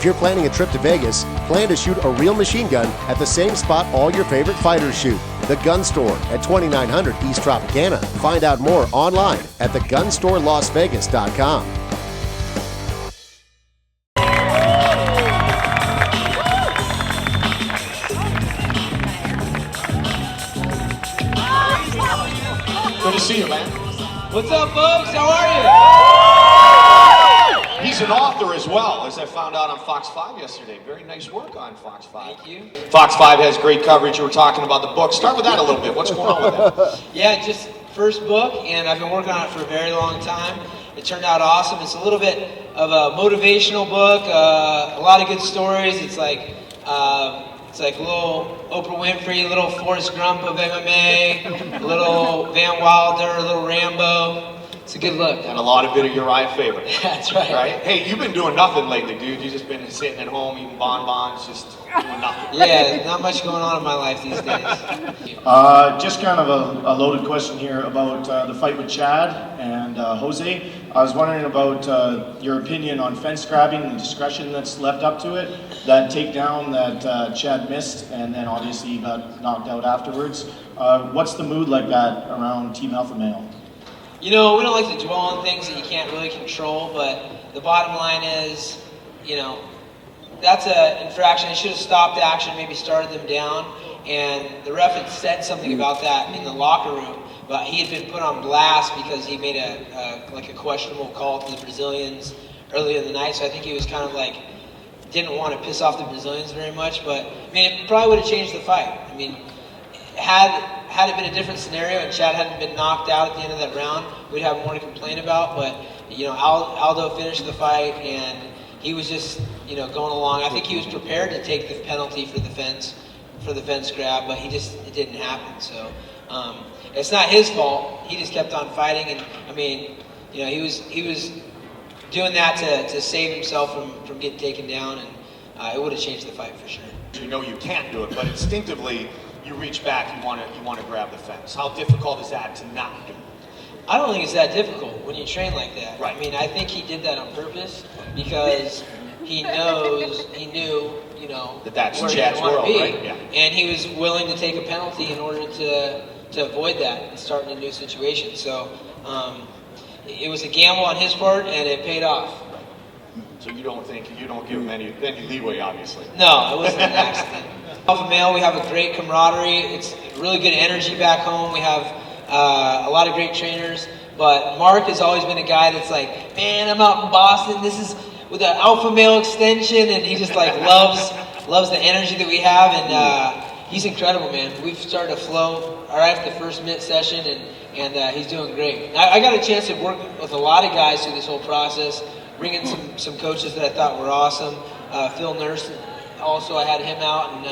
you're planning a trip to Vegas, plan to shoot a real machine gun at the same spot all your favorite fighters shoot. The Gun Store at 2900 East Tropicana. Find out more online at thegunstorelasvegas.com. Good to see you, man. What's up, folks? How are you? He's an author as well, as I found out on Fox 5 yesterday. Very nice work on Fox 5. Thank you. Fox 5 has great coverage. You were talking about the book. Start with that a little bit. What's going on with that? Yeah, just first book, and I've been working on it for a very long time. It turned out awesome. It's a little bit of a motivational book, a lot of good stories. It's like a little Oprah Winfrey, a little Forrest Gump of MMA, a little Van Wilder, a little Rambo. It's a good look. And a lot of bit of Uriah favorite. That's right. Right? Hey, you've been doing nothing lately, dude. You've just been sitting at home eating bonbons, just doing nothing. Yeah, not much going on in my life these days. Just kind of a loaded question here about the fight with Chad and Jose. I was wondering about your opinion on fence grabbing and the discretion that's left up to it. That takedown that Chad missed, and then obviously he got knocked out afterwards. What's the mood like that around Team Alpha Male? You know, we don't like to dwell on things that you can't really control, but the bottom line is, you know, that's an infraction. It should have stopped action, maybe started them down, and the ref had said something about that in the locker room, but he had been put on blast because he made a questionable call to the Brazilians earlier in the night, so I think he was kind of like, didn't want to piss off the Brazilians very much, but, I mean, it probably would have changed the fight. I mean, had it been a different scenario and Chad hadn't been knocked out at the end of that round, we'd have more to complain about. But, you know, Aldo finished the fight and he was just, you know, going along. I think he was prepared to take the penalty for the fence grab, but it didn't happen. So it's not his fault. He just kept on fighting, and I mean, you know, he was doing that to save himself from getting taken down, and it would have changed the fight for sure. You know you can't do it, but instinctively you reach back, you want to grab the fence. How difficult is that to not do? I don't think it's that difficult when you train like that. Right. I mean, I think he did that on purpose because he knew, you know, that's where Chad's he wanted world, to be, right? Yeah. and he was willing to take a penalty in order to avoid that and start in a new situation. So it was a gamble on his part, and it paid off. So you don't give him any leeway, obviously. No, it wasn't an accident. Alpha Male, we have a great camaraderie. It's really good energy back home. We have a lot of great trainers, but Mark has always been a guy that's like, man, I'm out in Boston. This is with the Alpha Male extension, and he just like loves the energy that we have, and he's incredible, man. We've started to flow all right for the first mid session, and he's doing great. I got a chance to work with a lot of guys through this whole process, bring in some coaches that I thought were awesome. Phil Nurse, also I had him out, and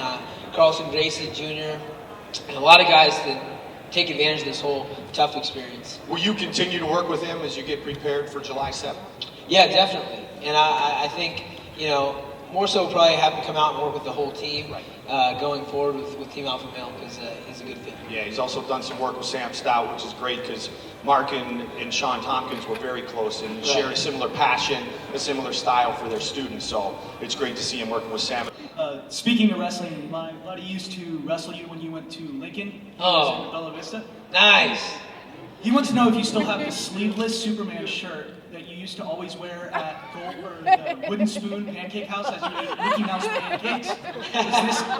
Carlson Gracie Jr., and a lot of guys that take advantage of this whole tough experience. Will you continue to work with him as you get prepared for July 7th? Yeah, definitely. And I think, you know, more so probably have him come out and work with the whole team going forward with Team Alpha Male, because he's a good fit. Yeah, he's also done some work with Sam Stout, which is great because Mark and Sean Tompkins were very close and share a similar passion, a similar style for their students. So it's great to see him working with Sam. Speaking of wrestling, my buddy used to wrestle you when you went to Lincoln. Oh, Bella Vista. nice. He wants to know if you still have the sleeveless Superman shirt that you used to always wear at the Wooden Spoon Pancake House as you ate Mickey Mouse pancakes.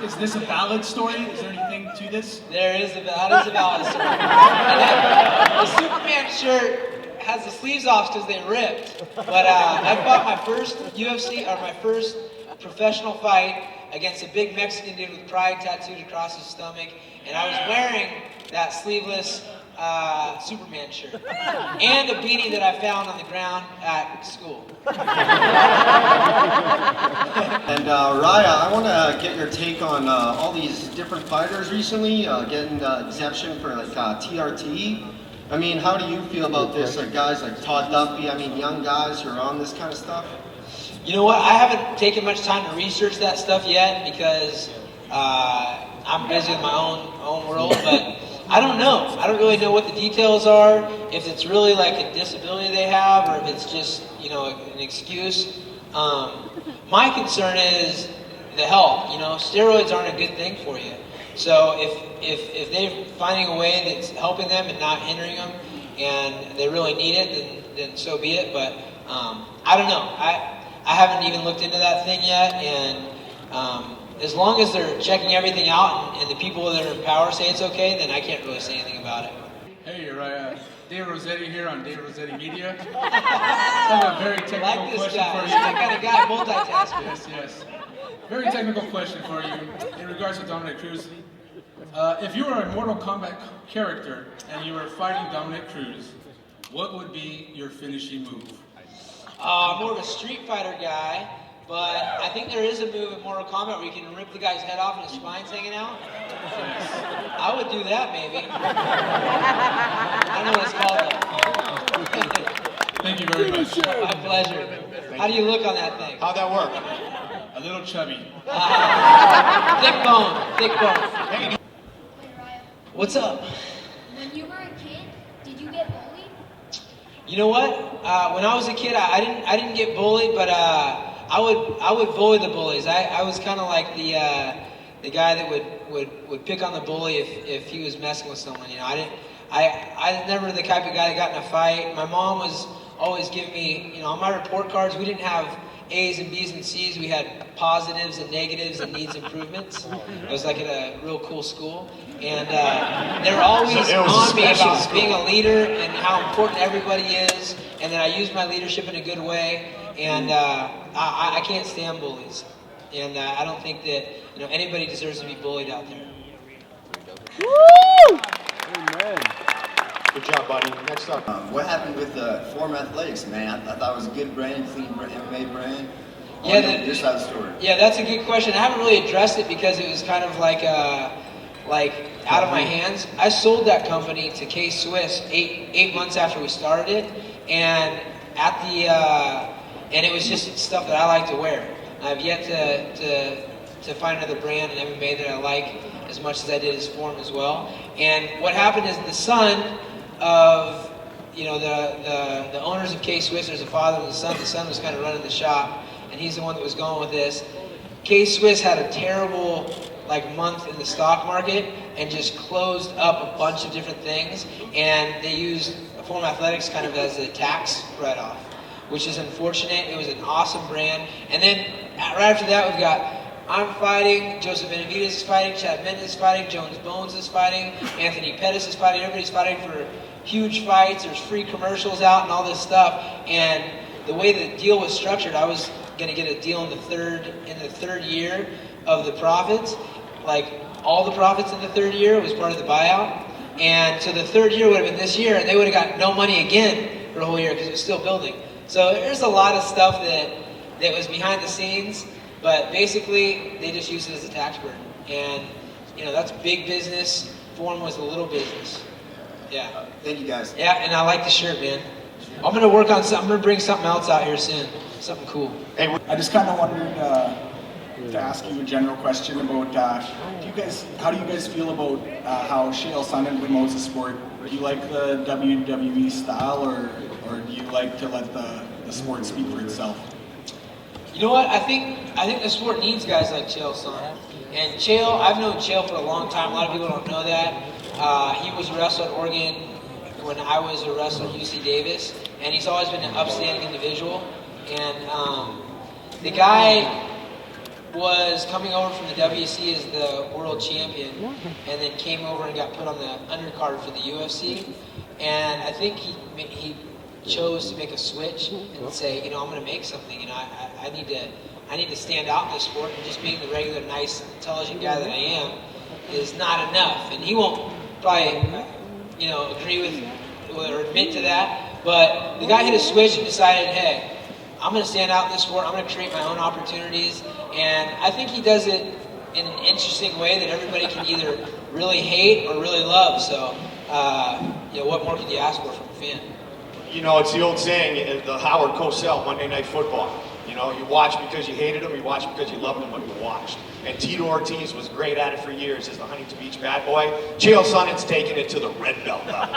Is this a valid story? Is there anything to this? That is a valid story. The Superman shirt has the sleeves off because they ripped. But I fought my first my first professional fight against a big Mexican dude with pride tattooed across his stomach, and I was wearing that sleeveless Superman shirt and a beanie that I found on the ground at school. And Raya, I want to get your take on all these different fighters recently getting the exemption for like TRT. I mean, how do you feel about this? Like guys like Todd Duffy, I mean, young guys who are on this kind of stuff? You know what? I haven't taken much time to research that stuff yet because I'm busy with my own world, but I don't know. I don't really know what the details are, if it's really like a disability they have or if it's just, you know, an excuse. My concern is the health. You know, steroids aren't a good thing for you. So if they're finding a way that's helping them and not hindering them, and they really need it, then so be it. But I don't know. I haven't even looked into that thing yet, and as long as they're checking everything out and the people that are in power say it's okay, then I can't really say anything about it. Hey, Urijah. Dave Rossetti here on Dave Rossetti Media. I have a very I technical like this question guy. for He's you. that kind of guy, multitasker. Yes, yes. Very technical question for you in regards to Dominic Cruz. If you were a Mortal Kombat character and you were fighting Dominic Cruz, what would be your finishing move? More of a Street Fighter guy, but I think there is a move in Mortal Kombat where you can rip the guy's head off and his spine's hanging out. I would do that, maybe. I don't know what it's called though. Thank you very much. My pleasure. How do you look on that thing? How'd that work? A little chubby. Thick bone, thick bone. Wait, Ryan, What's up? when you were a kid, did you get bullied? You know what? When I was a kid, I didn't get bullied, but I would bully the bullies. I was kind of like the guy that would pick on the bully if he was messing with someone. You know, I was never the type of guy that got in a fight. My mom was always giving me, you know, on my report cards, we didn't have A's and B's and C's. We had positives and negatives and needs improvements. I was like at a real cool school, and they were always So it was a on me special about school. being a leader and how important everybody is, and that I use my leadership in a good way. And I can't stand bullies, and I don't think that anybody deserves to be bullied out there. Good job, buddy. Next up. What happened with Form Athletics, man? I thought it was a good brand, clean MMA brand. Yeah, Your side of the story. Yeah, that's a good question. I haven't really addressed it because it was kind of like out of my hands. I sold that company to K-Swiss eight months after we started it, and and it was just stuff that I like to wear. I've yet to find another brand in MMA that I like as much as I did as Form as well. And what happened is the son of the owners of K-Swiss, there's a father and a son. The son was kind of running the shop, and he's the one that was going with this. K-Swiss had a terrible month in the stock market and just closed up a bunch of different things, and they used Form Athletics kind of as a tax write-off, which is unfortunate. It was an awesome brand. And then right after that, we've got I'm fighting, Joseph Benavidez is fighting, Chad Mendes is fighting, Jones Bones is fighting, Anthony Pettis is fighting. Everybody's fighting for huge fights. There's free commercials out and all this stuff. And the way the deal was structured, I was going to get a deal in the third year of the profits. All the profits in the third year was part of the buyout. And so the third year would have been this year, and they would have got no money again for a whole year because it was still building. So there's a lot of stuff that was behind the scenes. But basically, they just used it as a tax burden. And, that's big business. Form was a little business. Yeah. Thank you, guys. Yeah, and I like the shirt, man. I'm going to work on something. I'm going to bring something else out here soon. Something cool. Hey, I just kind of wanted to ask you a general question about how do you guys feel about how Chael Sonnen promotes the sport? Do you like the WWE style, or do you like to let the sport speak for itself? You know what? I think the sport needs guys like Chael Sonnen. And Chael, I've known Chael for a long time. A lot of people don't know that. He was a wrestler at Oregon when I was a wrestler at UC Davis, and he's always been an upstanding individual. And the guy was coming over from the WC as the world champion, and then came over and got put on the undercard for the UFC. And I think he chose to make a switch and say, I'm going to make something. I need to stand out in this sport, and just being the regular, nice, intelligent guy that I am is not enough. And he won't probably, agree with or admit to that. But the guy hit a switch and decided, hey, I'm going to stand out in this sport. I'm going to create my own opportunities. And I think he does it in an interesting way that everybody can either really hate or really love. So, what more could you ask for from a fan? it's the old saying, the Howard Cosell Monday Night Football. You know, you watch because you hated him, you watch because you loved him, but you watched. And Tito Ortiz was great at it for years as the Huntington Beach bad boy. Chael Sonnen's taken it to the red belt level.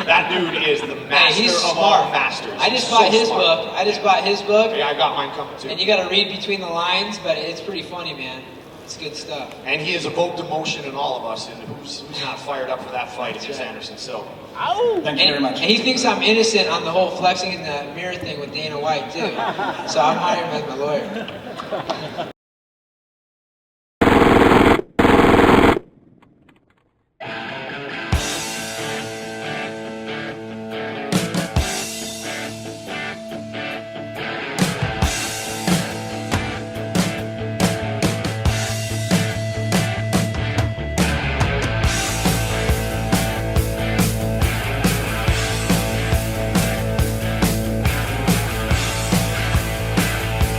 That dude is the master He's of smart. all masters. I just He's bought so his smart. book. I just bought his book. Yeah, I got mine coming too. And you got to read between the lines, but it's pretty funny, man. It's good stuff. And he has evoked emotion in all of us, and who's not fired up for that fight against Anderson Silva. Thank you very much. And he thinks I'm innocent on the whole flexing in the mirror thing with Dana White, too. So I'm hiring him as my lawyer.